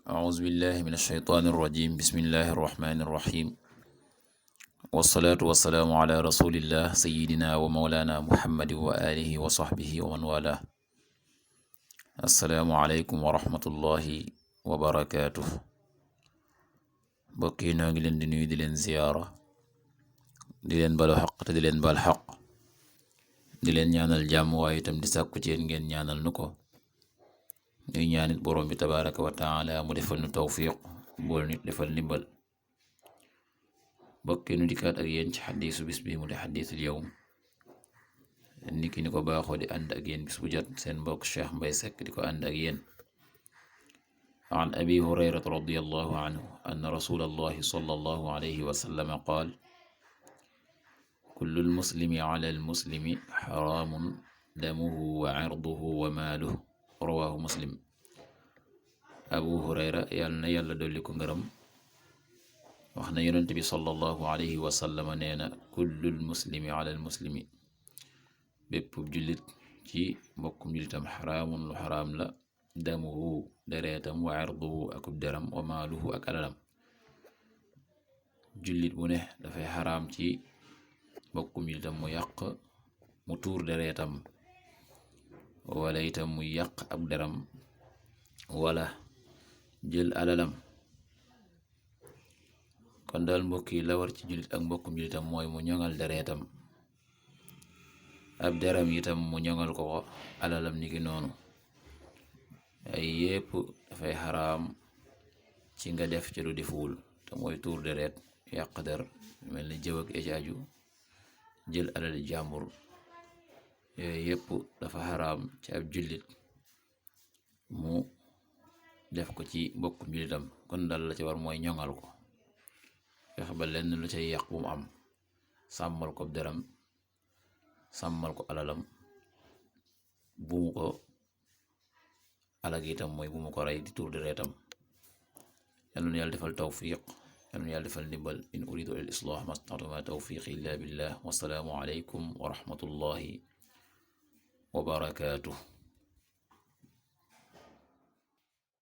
أعوذ بالله من الشيطان الرجيم بسم الله الرحمن الرحيم والصلاة والسلام على رسول الله سيدنا ومولانا محمد وآله وصحبه ومن والاه السلام عليكم ورحمة الله وبركاته bokk yi noo ngi leen di nuyu di leen ziyaara di leen balu xaq te di leen bal xaq di leen ñaanal jàmm waaye itam di sàkku ci yéen ngeen ñaanal nu ko ñuy ñaanit borom bi tabaraka wa taala mu defal nu tawfiq bool nit defal ndimbal bokk nu dikkaat ak yéen ci xadiisu bis bi mu di xadiisul yawm niki ni ko baaxoo di ànd ak yéen bis bu jot seen mbokk Cheikh Mbaye Seck di ko ànd ak yéen an abi hurayrata radiyallahu anhu anna rasulallahi sallallahu alayhi wa sallam qaal kullu lmuslimi ala almuslimi xaraamun damuhu wa cirduhu wa maaluhu rawaahu muslim. abu hurayra yàlla na yàlla dolli ko ngërëm wax na yonent bi sallallahu alayhi wa sallam nee na kullul muslimi ala al muslimi bépp jullit ci mbokkum jullitam xaraamun lu xaraam la damuhu dereetam wa irduhu akub deram wa maaluhu ak alalam. jullit bu ne dafay xaraam ci mbokkum jullitam mu yàq mu tuur dereetam wala itam mu yàq ab deram wala jël alalam. kon daal mbokk yi la war ci jullit ak mbokkum jullitam mooy mu ñoŋal dereetam ab deram itam mu ñoŋal ko alalam niki noonu. ay yépp dafay xaraam ci nga def ci lu defuwul te mooy tuur deret yàq der mel ni jëw ak ejaaju jël alal jàmbur yooyu yépp dafa xaraam ci ab jullit mu def ko ci mbokkum jullitam. kon dal la ci war mooy ñoŋal ko fex ba lenn lu cay yàq bu mu am, sàmmal ko deram sàmmal ko alalam, bu mu ko alag itam mooy bu mu ko rey di tuur deretam. yal na yàlla defal tawfiq, yal na yàlla defal ndimbal. in uridu al islah mastata'tu ma tawfiqi illa billah. wassalaamu alaykum wa rahmatullahi wa barakatuh.